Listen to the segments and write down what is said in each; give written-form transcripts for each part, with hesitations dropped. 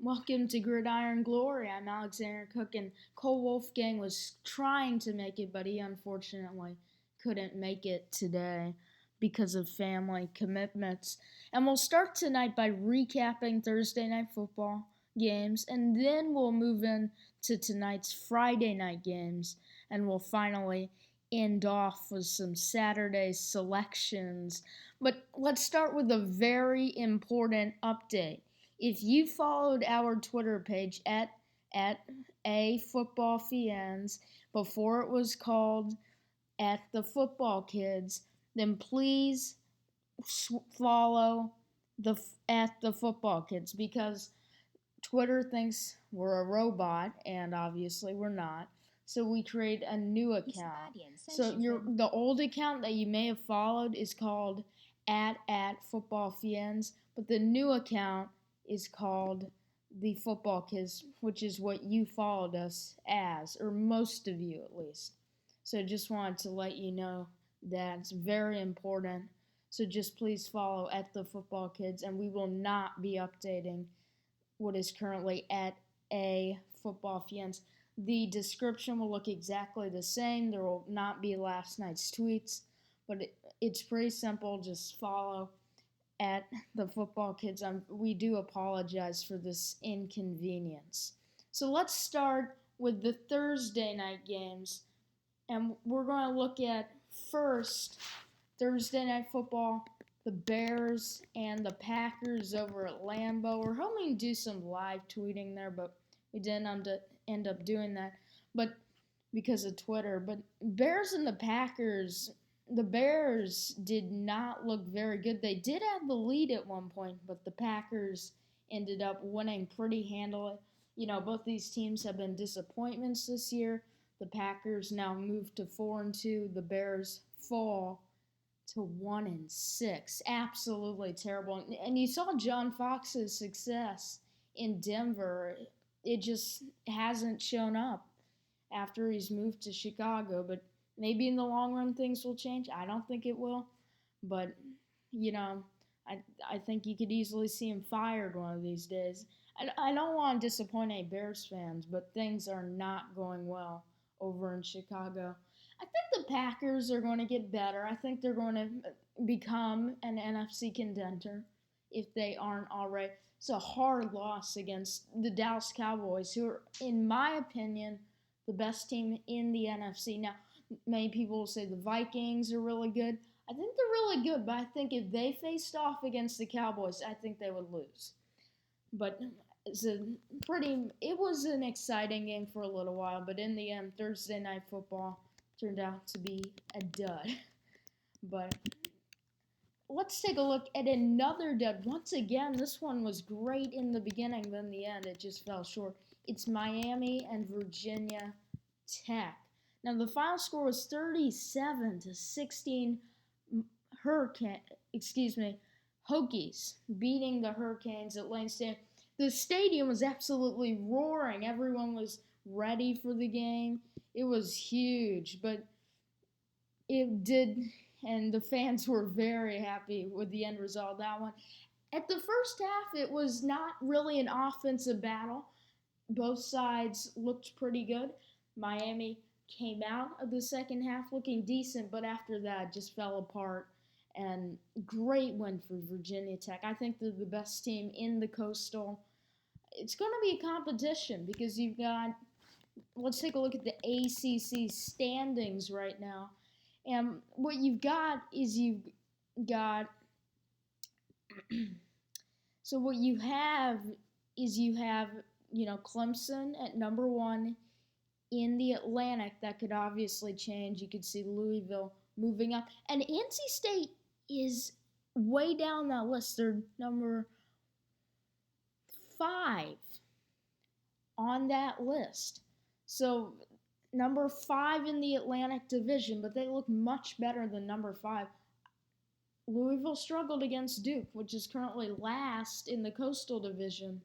Welcome to Gridiron Glory. I'm Alexander Cook, and Cole Wolfgang was trying to make it, but he unfortunately couldn't make it today because of family commitments. And we'll start tonight by recapping Thursday night football games, and then we'll move in to tonight's Friday night games, and we'll finally end off with some Saturday selections. But let's start with a very important update. If you followed our Twitter page at a football fiends before it was called at the football kids, then please follow the at the football kids because Twitter thinks we're a robot and obviously we're not. So we create a new account. So the old account that you may have followed is called at football fiends, but the new account is called the football kids, which is what you followed us as, or most of you at least. So just wanted to let you know that it's very important. So just please follow at the football kids, and we will not be updating what is currently at a football fiends. The description will look exactly the same. There will not be last night's tweets, but it's pretty simple. Just follow at the football kids. We do apologize for this inconvenience. So let's start with the Thursday night games. And we're going to look at first Thursday night football, the Bears and the Packers over at Lambeau. We're hoping to do some live tweeting there, but we didn't end up doing that. But because of Twitter. But Bears and the Bears did not look very good. They did have the lead at one point, but the Packers ended up winning pretty handily. Both these teams have been disappointments this year. The Packers now move to 4-2. The Bears fall to 1-6. Absolutely terrible. And you saw John Fox's success in Denver. It just hasn't shown up after he's moved to Chicago, but maybe in the long run things will change. I don't think it will, but I think you could easily see him fired one of these days. I don't want to disappoint any Bears fans, but things are not going well over in Chicago. I think the Packers are going to get better. I think they're going to become an NFC contender if they aren't already. It's a hard loss against the Dallas Cowboys, who are, in my opinion, the best team in the NFC. Now, many people will say the Vikings are really good. I think they're really good, but I think if they faced off against the Cowboys, I think they would lose. But it was an exciting game for a little while, but in the end, Thursday night football turned out to be a dud. But let's take a look at another dud. Once again, this one was great in the beginning, but in the end, it just fell short. It's Miami and Virginia Tech. Now, the final score was 37-16. Hokies beating the Hurricanes at Lane Stadium. The stadium was absolutely roaring. Everyone was ready for the game. It was huge, but it did, and the fans were very happy with the end result of that one. At the first half, it was not really an offensive battle. Both sides looked pretty good. Miami came out of the second half looking decent, but after that just fell apart. And great win for Virginia Tech. I think they're the best team in the Coastal. It's going to be a competition because you've got, let's take a look at the ACC standings right now. And what you've got is so what you have Clemson at number 1 in the Atlantic. That could obviously change. You could see Louisville moving up. And NC State is way down that list. They're number 5 on that list. So number 5 in the Atlantic Division, but they look much better than number 5. Louisville struggled against Duke, which is currently last in the Coastal Division.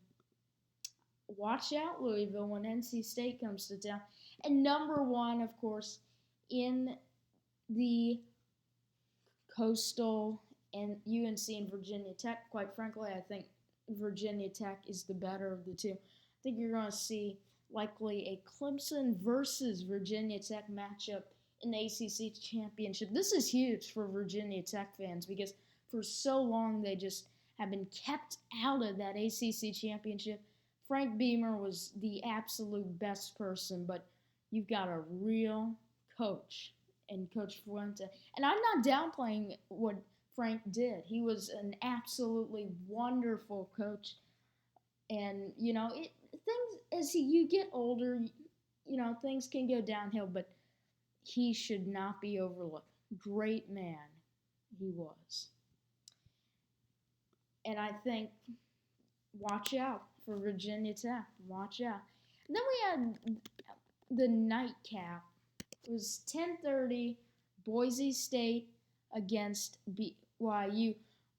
Watch out, Louisville, when NC State comes to town. And number 1, of course, in the Coastal and UNC and Virginia Tech. Quite frankly, I think Virginia Tech is the better of the two. I think you're going to see likely a Clemson versus Virginia Tech matchup in the ACC championship. This is huge for Virginia Tech fans because for so long they just have been kept out of that ACC championship. Frank Beamer was the absolute best person, but you've got a real coach and Coach Fuente. And I'm not downplaying what Frank did. He was an absolutely wonderful coach. And, things as you get older, things can go downhill, but he should not be overlooked. Great man he was. And I think watch out for Virginia Tech. Watch out. And then we had the nightcap. It was 10:30, Boise State against BYU.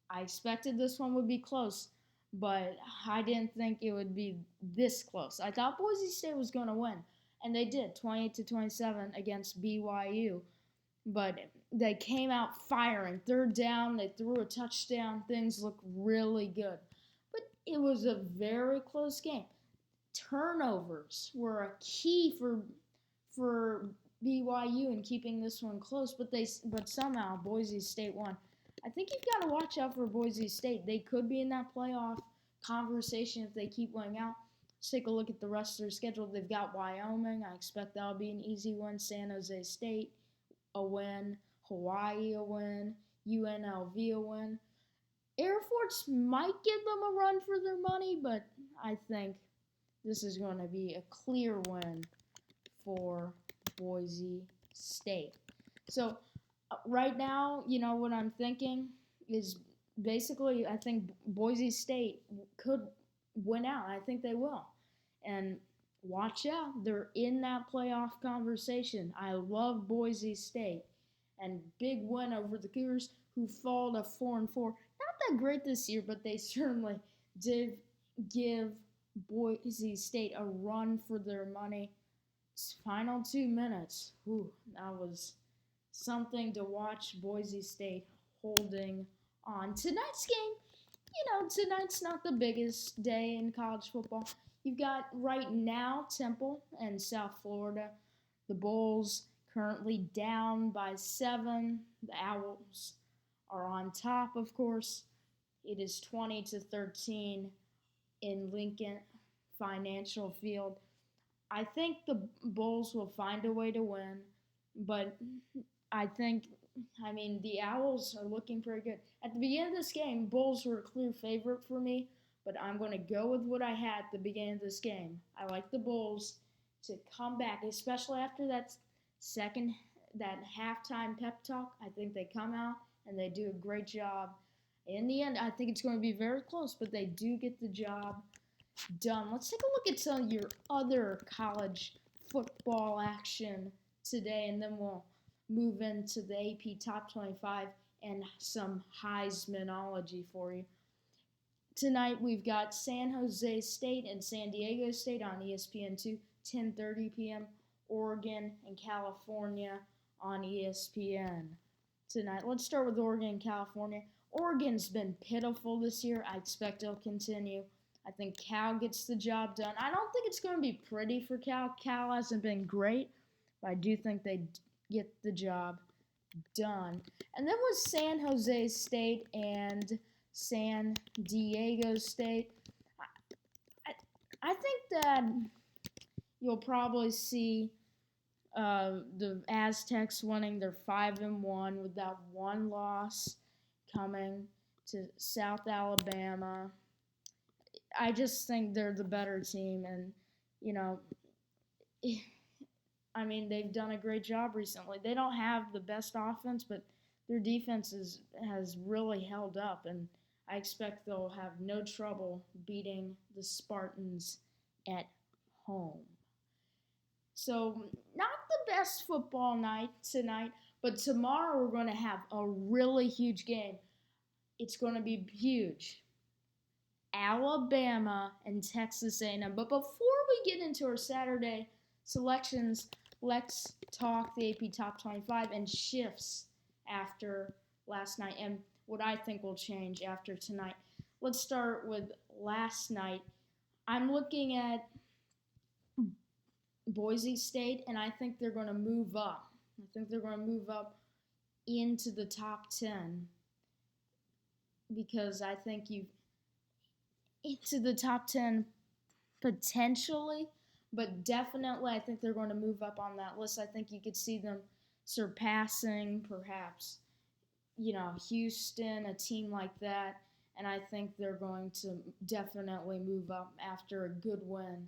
I expected this one would be close, but I didn't think it would be this close. I thought Boise State was going to win, and they did, 28-27 against BYU. But they came out firing. Third down, they threw a touchdown. Things looked really good. But it was a very close game. Turnovers were a key for BYU in keeping this one close, but somehow Boise State won. I think you've got to watch out for Boise State. They could be in that playoff conversation if they keep winning out. Let's take a look at the rest of their schedule. They've got Wyoming. I expect that'll be an easy one. San Jose State, a win. Hawaii, a win. UNLV, a win. Air Force might give them a run for their money, but I think this is going to be a clear win for Boise State. So right now, what I'm thinking is basically I think Boise State could win out. I think they will. And watch out. They're in that playoff conversation. I love Boise State. And big win over the Cougars, who fall to 4-4. Not that great this year, but they certainly did give Boise State a run for their money. Final 2 minutes. Whew, that was something to watch. Boise State holding on. Tonight's game, tonight's not the biggest day in college football. You've got right now Temple and South Florida. The Bulls currently down by 7. The Owls are on top, of course. It is 20-13 in Lincoln Financial Field. I think the Bulls will find a way to win, but the Owls are looking pretty good. At the beginning of this game, Bulls were a clear favorite for me, but I'm going to go with what I had at the beginning of this game. I like the Bulls to come back, especially after that halftime pep talk. I think they come out and they do a great job. In the end, I think it's going to be very close, but they do get the job done. Let's take a look at some of your other college football action today, and then we'll move into the AP Top 25 and some Heismanology for you. Tonight we've got San Jose State and San Diego State on ESPN2, 10:30 p.m. Oregon and California on ESPN tonight. Let's start with Oregon and California. Oregon's been pitiful this year. I expect it'll continue. I think Cal gets the job done. I don't think it's going to be pretty for Cal. Cal hasn't been great, but I do think they get the job done. And then with San Jose State and San Diego State, I think that you'll probably see the Aztecs winning. They're 5-1 with that one loss coming to South Alabama. I just think they're the better team, and they've done a great job recently. They don't have the best offense, but their defense has really held up, and I expect they'll have no trouble beating the Spartans at home. So, not the best football night tonight, but tomorrow we're going to have a really huge game. It's going to be huge. Alabama and Texas A&M. But before we get into our Saturday selections, let's talk the AP Top 25 and shifts after last night and what I think will change after tonight. Let's start with last night. I'm looking at Boise State, and I think they're going to move up. I think they're going to move up into the top 10 because I think you into the top 10 potentially, but definitely I think they're going to move up on that list. I think you could see them surpassing perhaps, Houston, a team like that, and I think they're going to definitely move up after a good win,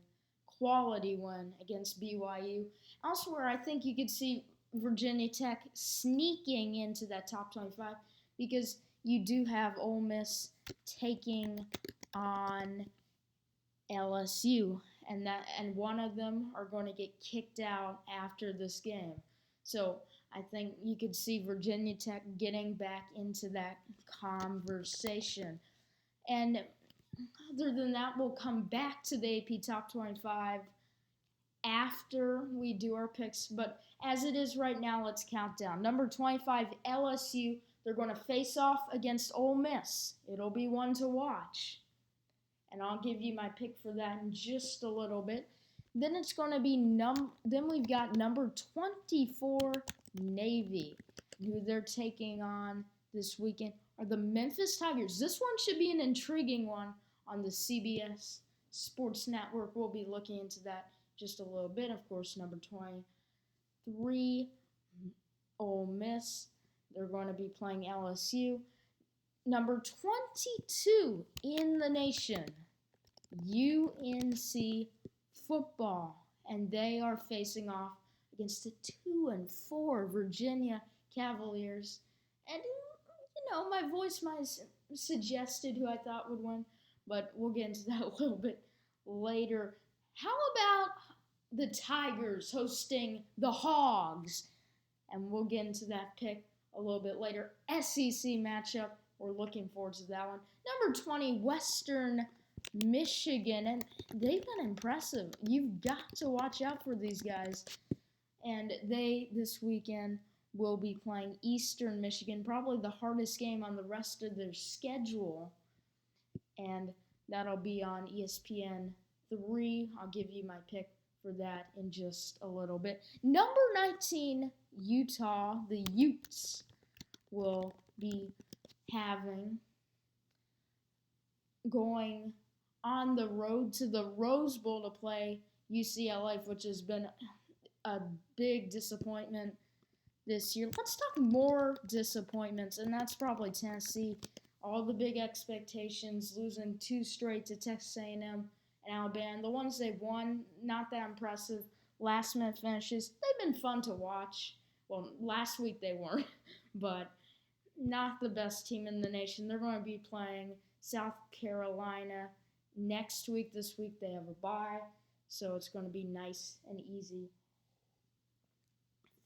quality win against BYU. Elsewhere, I think you could see Virginia Tech sneaking into that top 25 because you do have Ole Miss taking on LSU, and one of them are going to get kicked out after this game. So I think you could see Virginia Tech getting back into that conversation. And other than that, we'll come back to the AP Top 25 after we do our picks. But as it is right now, let's count down. Number 25, LSU. They're going to face off against Ole Miss. It'll be one to watch. And I'll give you my pick for that in just a little bit. Then it's going to be then we've got number 24, Navy, who they're taking on this weekend are the Memphis Tigers. This one should be an intriguing one on the CBS Sports Network. We'll be looking into that just a little bit. Of course, number 23, Ole Miss. They're going to be playing LSU. Number 22 in the nation, UNC football, and they are facing off against the 2-4 Virginia Cavaliers. And my voice might have suggested who I thought would win, but we'll get into that a little bit later. How about the Tigers hosting the Hogs? And we'll get into that pick a little bit later. SEC matchup. We're looking forward to that one. Number 20, Western Michigan. And they've been impressive. You've got to watch out for these guys. And they, this weekend, will be playing Eastern Michigan. Probably the hardest game on the rest of their schedule. And that'll be on ESPN 3. I'll give you my pick for that in just a little bit. Number 19, Utah. The Utes will be going on the road to the Rose Bowl to play UCLA, which has been a big disappointment this year. Let's talk more disappointments, and that's probably Tennessee. All the big expectations, losing 2 straight to Texas A&M and Alabama. The ones they've won, not that impressive. Last-minute finishes, they've been fun to watch. Well, last week they weren't, but not the best team in the nation. They're going to be playing South Carolina next week. This week they have a bye, so it's going to be nice and easy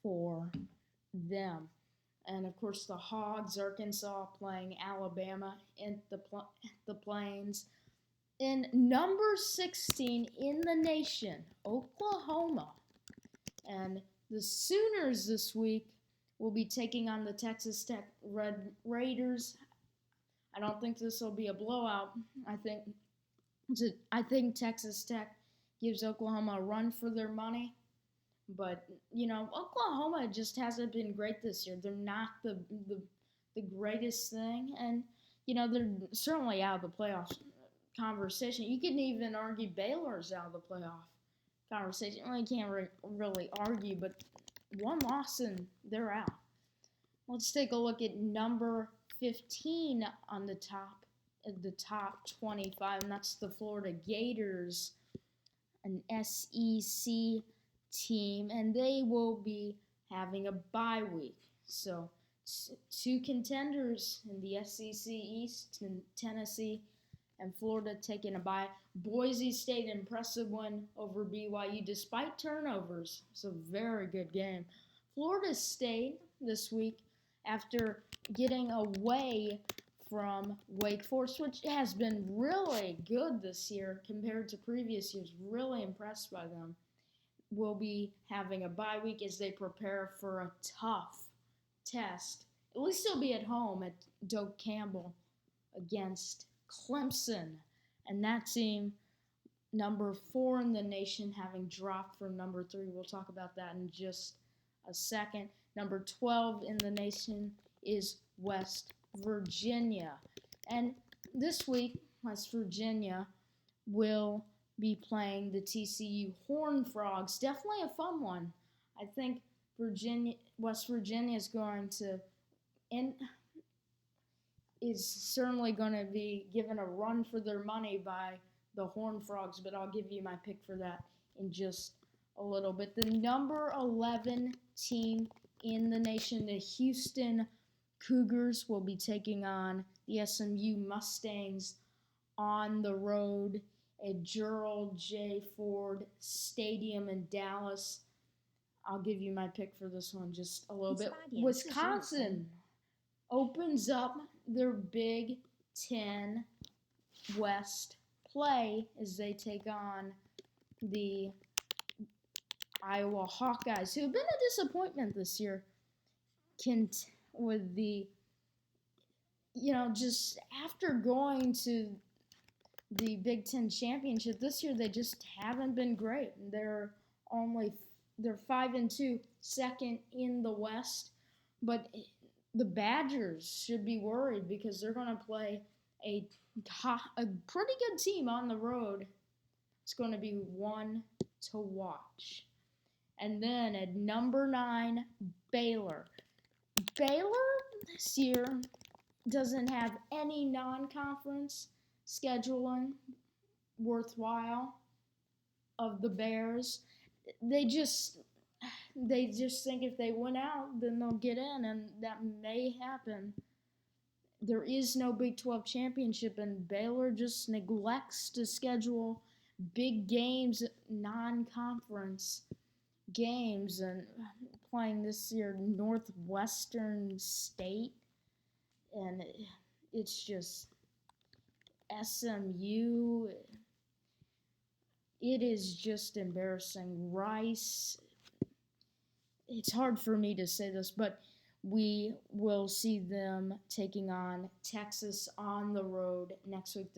for them. And, of course, the Hogs, Arkansas, playing Alabama in the Plains. And number 16 in the nation, Oklahoma. And the Sooners this week will be taking on the Texas Tech Red Raiders. I don't think this will be a blowout. I think Texas Tech gives Oklahoma a run for their money. But, Oklahoma just hasn't been great this year. They're not the greatest thing. And, they're certainly out of the playoff conversation. You can even argue Baylor's out of the playoff conversation. Well, you can't really argue, but one loss and they're out. Let's take a look at number 15 on the top 25, and that's the Florida Gators, an SEC team, and they will be having a bye week. So 2 contenders in the SEC East, Tennessee and Florida taking a bye. Boise State, impressive win over BYU despite turnovers. It's a very good game. Florida State this week, after getting away from Wake Forest, which has been really good this year compared to previous years, really impressed by them, will be having a bye week as they prepare for a tough test. At least they'll be at home at Doak Campbell against Clemson. And that team, number 4 in the nation, having dropped from number 3. We'll talk about that in just a second. Number 12 in the nation is West Virginia. And this week, West Virginia will be playing the TCU Horned Frogs. Definitely a fun one. I think West Virginia is going to, and is certainly going to be given a run for their money by the Horned Frogs, but I'll give you my pick for that in just a little bit. The number 11 team in the nation, the Houston Cougars, will be taking on the SMU Mustangs on the road at Gerald J. Ford Stadium in Dallas. I'll give you my pick for this one just a little bit. Wisconsin opens up their Big Ten West play as they take on the Iowa Hawkeyes, who have been a disappointment this year. With the, just after going to the Big Ten championship this year, they just haven't been great. They're 5-2, second in the West, but the Badgers should be worried because they're going to play a pretty good team on the road. It's going to be one to watch. And then at number 9, Baylor. Baylor this year doesn't have any non-conference scheduling worthwhile of the Bears. They just think if they win out, then they'll get in, and that may happen. There is no Big 12 championship, and Baylor just neglects to schedule big games, non-conference games, and playing this year Northwestern State, and it's just SMU. It is just embarrassing. Rice, it's hard for me to say this, but we will see them taking on Texas on the road next week.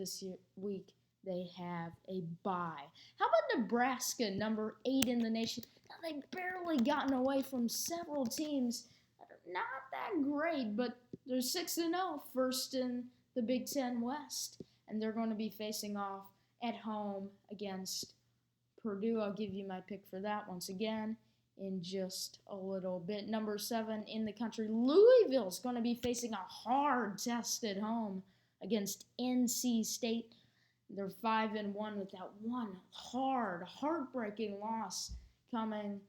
Week they have a bye. How about Nebraska, number 8 in the nation? Now, they've barely gotten away from several teams that are not that great, but they're 6-0, first in the Big Ten West, and they're going to be facing off at home against Purdue. I'll give you my pick for that once again in just a little bit. Number 7 in the country, Louisville is going to be facing a hard test at home against NC State. They're 5-1 with that one heartbreaking loss coming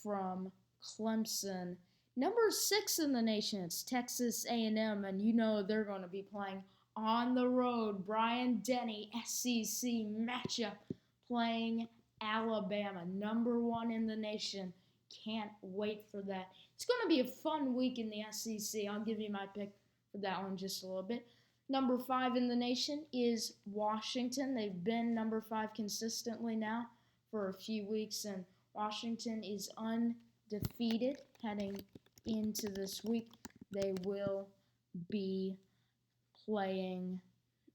from Clemson. Number 6 in the nation, it's Texas A&M, and they're going to be playing on the road. Brian Denny, SEC matchup, playing Alabama, number 1 in the nation. Can't wait for that. It's going to be a fun week in the SEC. I'll give you my pick for that one just a little bit. Number 5 in the nation is Washington. They've been number 5 consistently now for a few weeks, and Washington is undefeated heading into this week. They will be playing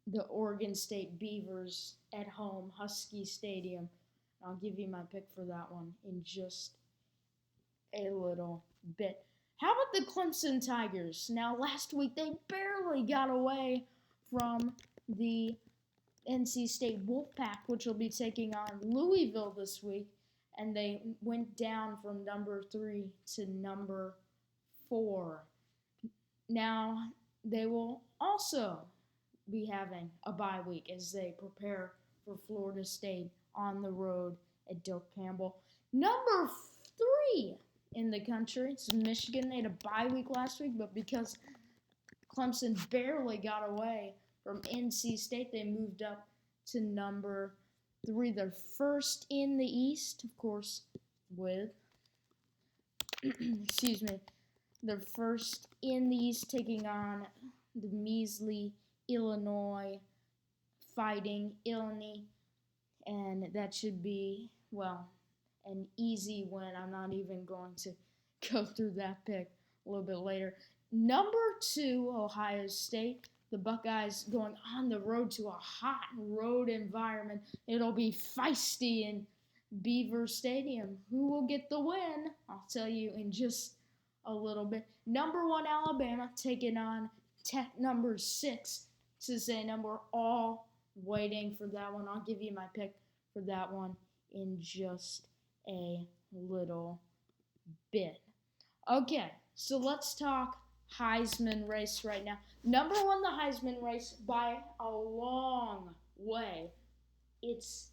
the Oregon State Beavers at home, Husky Stadium. I'll give you my pick for that one in just a little bit. How about the Clemson Tigers? Now, last week they barely got away from the NC State Wolfpack, which will be taking on Louisville this week, and they went down from number 3 to number 4. Now, they will also be having a bye week as they prepare for Florida State on the road at Doak Campbell. Number 3 in the country, it's Michigan. They had a bye week last week, but because Clemson barely got away from NC State, they moved up to number 3. They're first in the East, of course, with they're first in the East, taking on the measly Illinois Fighting Illini, and that should be, an easy win. I'm not even going to go through that pick a little bit later. Number 2, Ohio State, The Buckeyes going on the road to a hot road environment. It'll be feisty in Beaver Stadium. Who will get the win? I'll tell you in just a little bit. Number 1 Alabama taking on Tech number 6 Cincinnati. We're all waiting for that one. I'll give you my pick for that one in just a little bit. Okay, so let's talk Heisman race right now. Number 1, the Heisman race by a long way. It's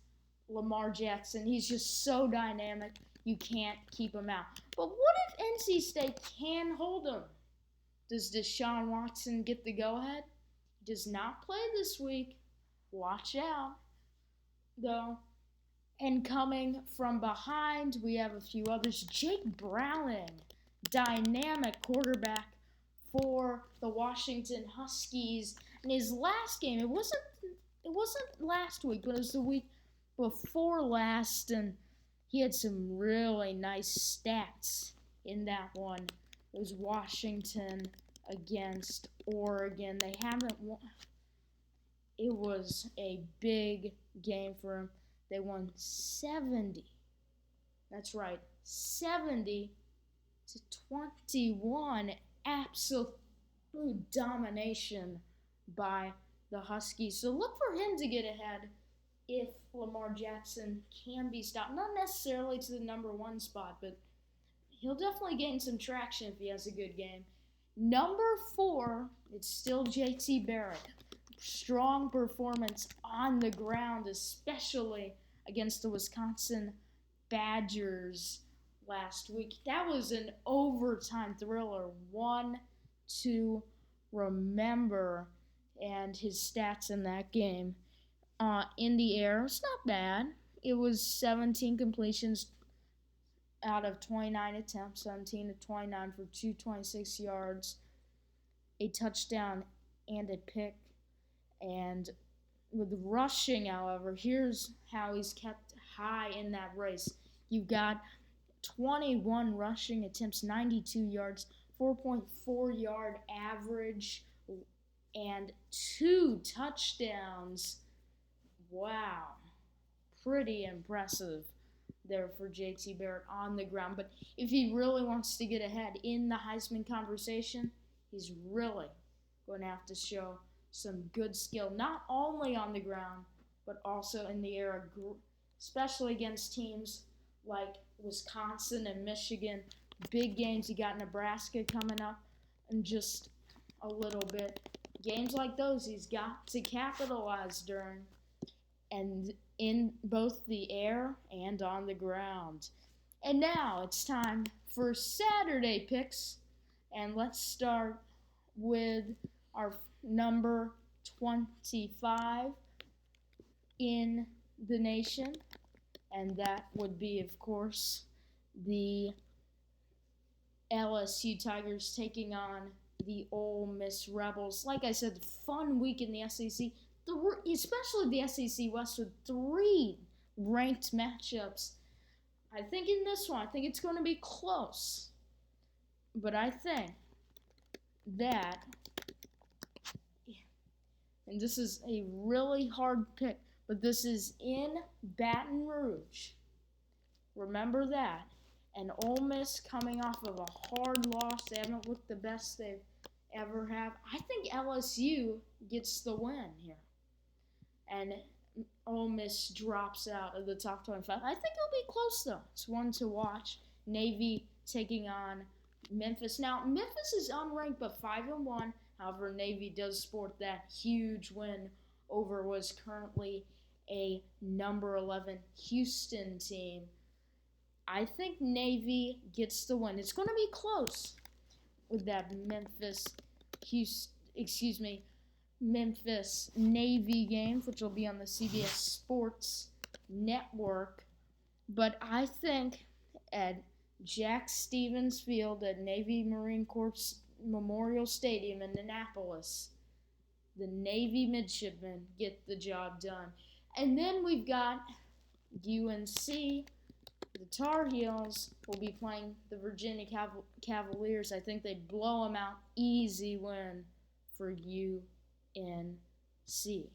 Lamar Jackson. He's just so dynamic, you can't keep him out. But what if NC State can hold him? Does Deshaun Watson get the go-ahead? He does not play this week. Watch out, though. And coming from behind, we have a few others. Jake Browning, dynamic quarterback for the Washington Huskies. In his last game, it wasn't last week, but it was the week before last, and he had some really nice stats in that one. It was Washington against Oregon. They haven't won. It was a big game for him. They won 70. That's right, 70 to 21. Absolute domination by the Huskies. So look for him to get ahead if Lamar Jackson can be stopped. Not necessarily to the number 1 spot, but he'll definitely gain some traction if he has a good game. Number 4, it's still JT Barrett. Strong performance on the ground, especially against the Wisconsin Badgers last week. That was an overtime thriller, one to remember, and his stats in that game. In the air, it's not bad. It was 17 completions out of 29 attempts, 17 to 29 for 226 yards, a touchdown, and a pick. And with rushing, however, here's how he's kept high in that race. You've got 21 rushing attempts, 92 yards, 4.4 yard average, and 2 touchdowns. Wow. Pretty impressive there for JT Barrett on the ground. But if he really wants to get ahead in the Heisman conversation, he's really going to have to show some good skill, not only on the ground, but also in the air, especially against teams like Wisconsin and Michigan. Big games. You got Nebraska coming up in just a little bit. Games like those he's got to capitalize during, and in both the air and on the ground. And now it's time for Saturday picks, and let's start with our number 25 in the nation, and that would be, of course, the LSU Tigers taking on the Ole Miss Rebels. Like I said, fun week in the SEC, especially the SEC West, with 3 ranked matchups. I think in this one, I think it's going to be close, but I think that, and this is a really hard pick, but this is in Baton Rouge. Remember that. And Ole Miss coming off of a hard loss. They haven't looked the best they've ever have. I think LSU gets the win here. And Ole Miss drops out of the top 25. I think it'll be close, though. It's one to watch. Navy taking on Memphis. Now, Memphis is unranked but 5-1. However, Navy does sport that huge win over was currently a number 11 Houston team. I think Navy gets the win. It's going to be close with that Memphis Navy game, which will be on the CBS Sports Network. But I think at Jack Stevens Field at Navy Marine Corps Memorial Stadium in Annapolis, the Navy midshipmen get the job done. And then we've got UNC. The Tar Heels will be playing the Virginia Cavaliers. I think they blow them out. Easy win for UNC. UNC.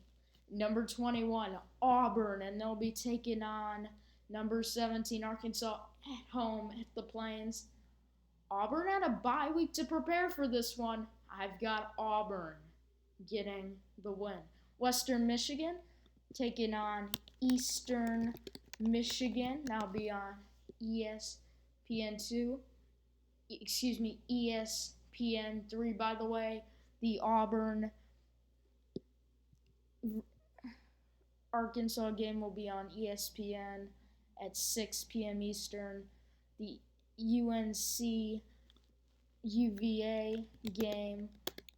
Number 21, Auburn, and they'll be taking on number 17, Arkansas, at home at the Plains. Auburn had a bye week to prepare for this one. I've got Auburn getting the win. Western Michigan taking on Eastern Michigan. That'll be on ESPN2. ESPN3, by the way. The Auburn Arkansas game will be on ESPN at 6 p.m. Eastern. The UNC UVA game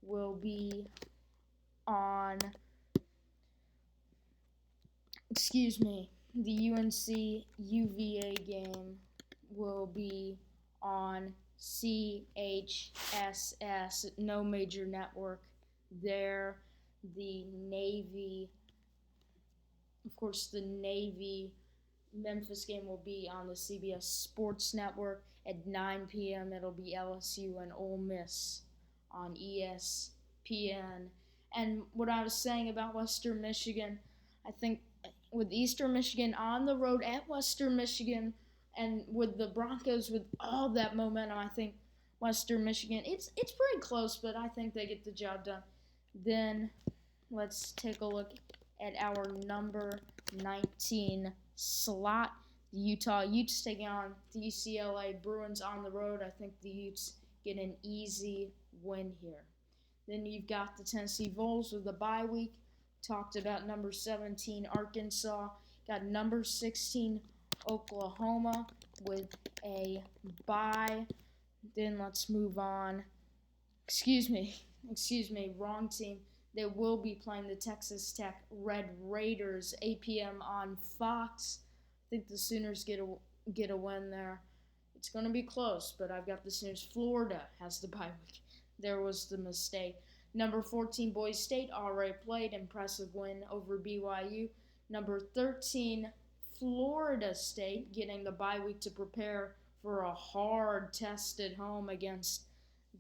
will be on, the UNC UVA game will be on CHSS, no major network there. The Navy Memphis game will be on the CBS Sports Network at 9 p.m. It'll be LSU and Ole Miss on ESPN. And what I was saying about Western Michigan, I think with Eastern Michigan on the road at Western Michigan, and with the Broncos with all that momentum, I think Western Michigan, it's pretty close, but I think they get the job done. Then let's take a look at our number 19 slot. The Utah Utes taking on the UCLA Bruins on the road. I think the Utes get an easy win here. Then you've got the Tennessee Vols with the bye week. Talked about number 17 Arkansas. Got number 16 Oklahoma with a bye. Then let's move on. Excuse me, wrong team. They will be playing the Texas Tech Red Raiders, 8 p.m. on Fox. I think the Sooners get a win there. It's going to be close, but I've got the Sooners. Florida has the bye week. There was the mistake. Number 14, Boise State, already played. Impressive win over BYU. Number 13, Florida State, getting the bye week to prepare for a hard test at home against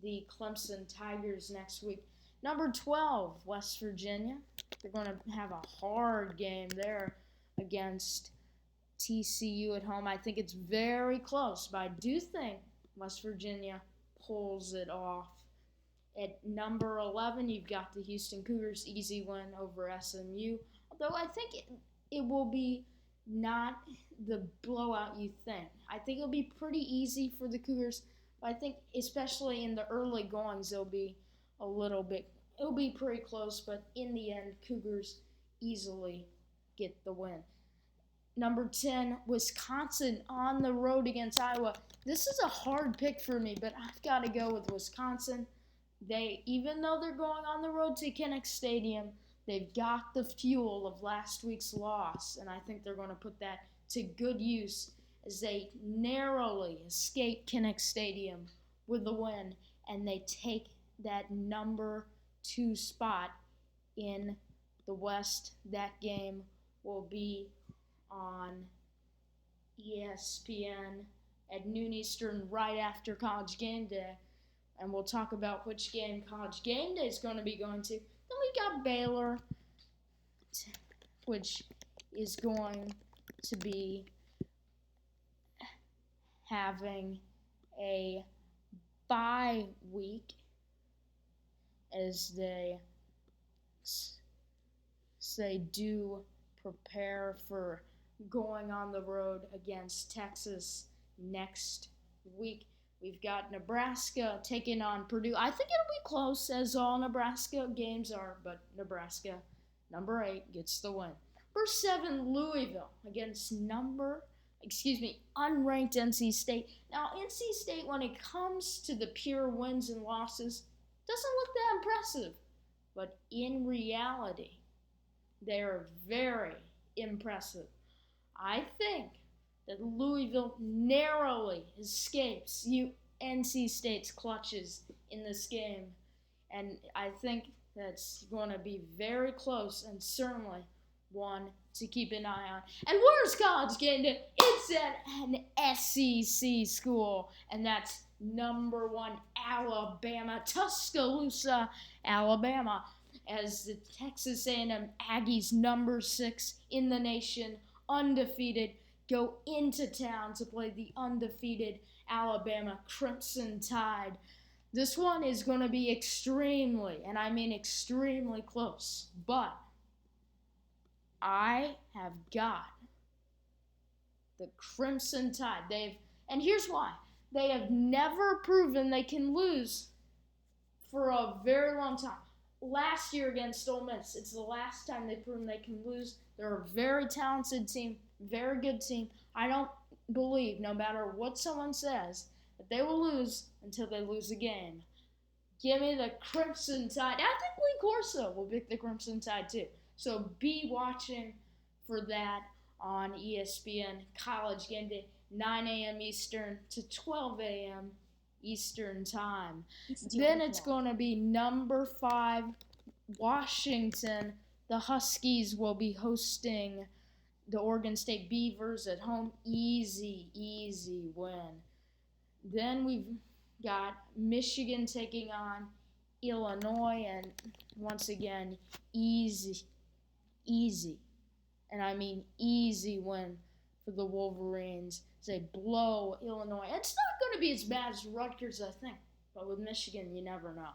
the Clemson Tigers next week. Number 12, West Virginia. They're going to have a hard game there against TCU at home. I think it's very close, but I do think West Virginia pulls it off. At number 11, you've got the Houston Cougars, easy win over SMU. Although I think it will be not the blowout you think. I think it'll be pretty easy for the Cougars, but I think especially in the early goings, it'll be pretty close, but in the end, Cougars easily get the win. Number 10, Wisconsin on the road against Iowa. This is a hard pick for me, but I've got to go with Wisconsin. Even though they're going on the road to Kinnick Stadium, they've got the fuel of last week's loss, and I think they're going to put that to good use as they narrowly escape Kinnick Stadium with the win, and they take that number 2 spot in the West. That game will be on ESPN at noon Eastern right after College Game Day. And we'll talk about which game College Game Day is going to be going to. Then we got Baylor, which is going to be having a bye week as they do prepare for going on the road against Texas next week. We've got Nebraska taking on Purdue. I think it'll be close, as all Nebraska games are, but Nebraska, number 8, gets the win. Number 7, Louisville against unranked NC State. Now, NC State, when it comes to the pure wins and losses, doesn't look that impressive. But in reality, they are very impressive. I think that Louisville narrowly escapes NC State's clutches in this game. And I think that's going to be very close and certainly one to keep an eye on. And where's College Game Day? It's at an SEC school, and that's number 1 Alabama, Tuscaloosa, Alabama. as the Texas A&M Aggies, number 6 in the nation, undefeated, go into town to play the undefeated Alabama Crimson Tide. This one is going to be extremely, and I mean extremely close, but I have got the Crimson Tide. And here's why. They have never proven they can lose for a very long time. Last year against Ole Miss, it's the last time they've proven they can lose. They're a very talented team, very good team. I don't believe, no matter what someone says, that they will lose until they lose a game. Give me the Crimson Tide. I think Lee Corso will pick the Crimson Tide too. So be watching for that on ESPN College Game Day, 9 a.m. Eastern to 12 a.m. Eastern Time. Then it's going to be number 5, Washington. The Huskies will be hosting the Oregon State Beavers at home. Easy win. Then we've got Michigan taking on Illinois, and once again, easy, and I mean easy win for the Wolverines. They blow Illinois. It's not going to be as bad as Rutgers, I think, but with Michigan, you never know.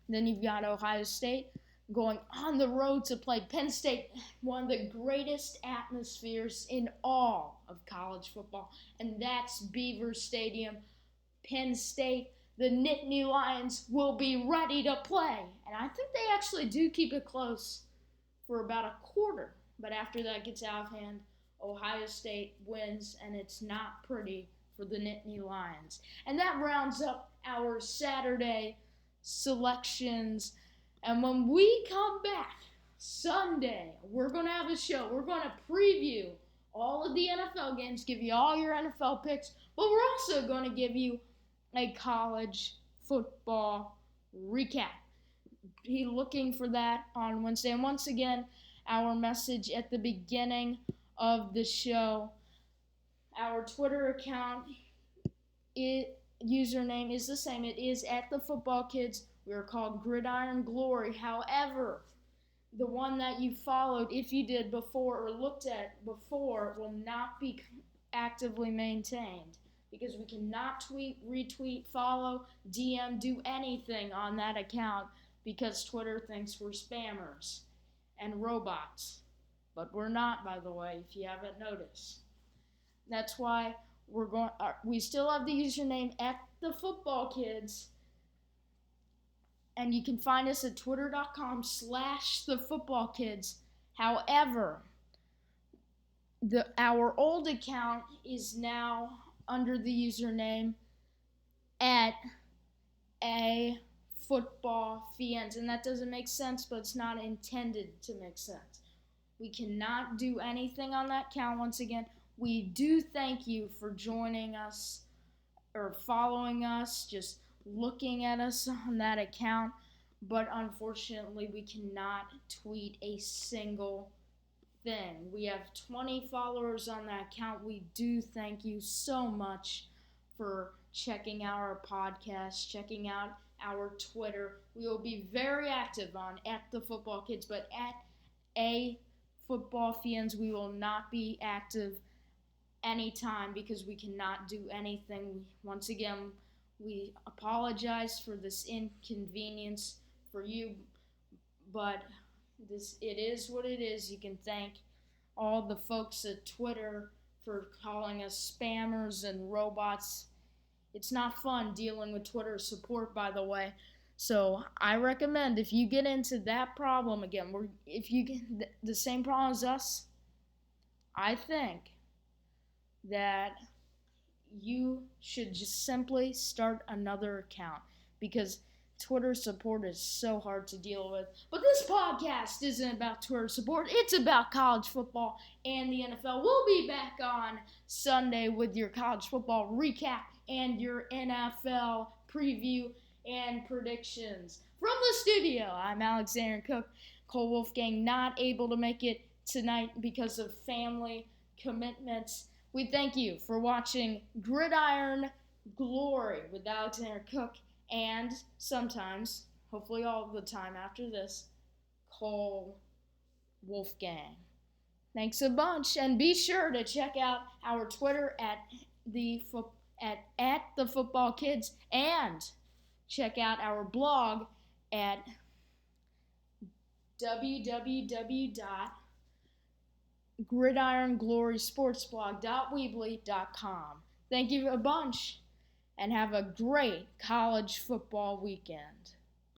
Then you've got Ohio State going on the road to play Penn State, one of the greatest atmospheres in all of college football, and that's Beaver Stadium. Penn State, the Nittany Lions, will be ready to play. And I think they actually do keep it close for about a quarter. But after that gets out of hand, Ohio State wins, and it's not pretty for the Nittany Lions. And that rounds up our Saturday selections. And when we come back Sunday, we're going to have a show. We're going to preview all of the NFL games, give you all your NFL picks, but we're also going to give you a college football recap. Be looking for that on Wednesday. And once again, our message at the beginning of the show, our Twitter account, username is the same. It is @thefootballkids. We are called Gridiron Glory. However, the one that you followed, if you did before or looked at before, will not be actively maintained, because we cannot tweet, retweet, follow, DM, do anything on that account, because Twitter thinks we're spammers and robots. But we're not, by the way, if you haven't noticed. That's why we still have the username @thefootballkids, and you can find us at twitter.com/thefootballkids. However, our old account is now under the username @afootballfiends, and that doesn't make sense, but it's not intended to make sense. We cannot do anything on that account. Once again, we do thank you for joining us or following us, just looking at us on that account, but unfortunately we cannot tweet a single thing. We have 20 followers on that account. We do thank you so much for checking out our podcast, checking out our Twitter. We will be very active on @thefootballkids, but @afootballfiends we will not be active anytime because we cannot do anything. Once again, we apologize for this inconvenience for you, but it is what it is. You can thank all the folks at Twitter for calling us spammers and robots. It's not fun dealing with Twitter support, by the way. So I recommend, if you get into that problem again, if you get the same problem as us, I think that you should just simply start another account, because Twitter support is so hard to deal with. But this podcast isn't about Twitter support. It's about college football and the NFL. We'll be back on Sunday with your college football recap and your NFL preview and predictions. From the studio, I'm Alexander Cook. Cole Wolfgang not able to make it tonight because of family commitments. We thank you for watching Gridiron Glory with Alexander Cook, and sometimes, hopefully all the time after this, Cole Wolfgang. Thanks a bunch, and be sure to check out our Twitter at the Football Kids, and check out our blog at www.gridironglorysportsblog.weebly.com. Thank you a bunch, and have a great college football weekend.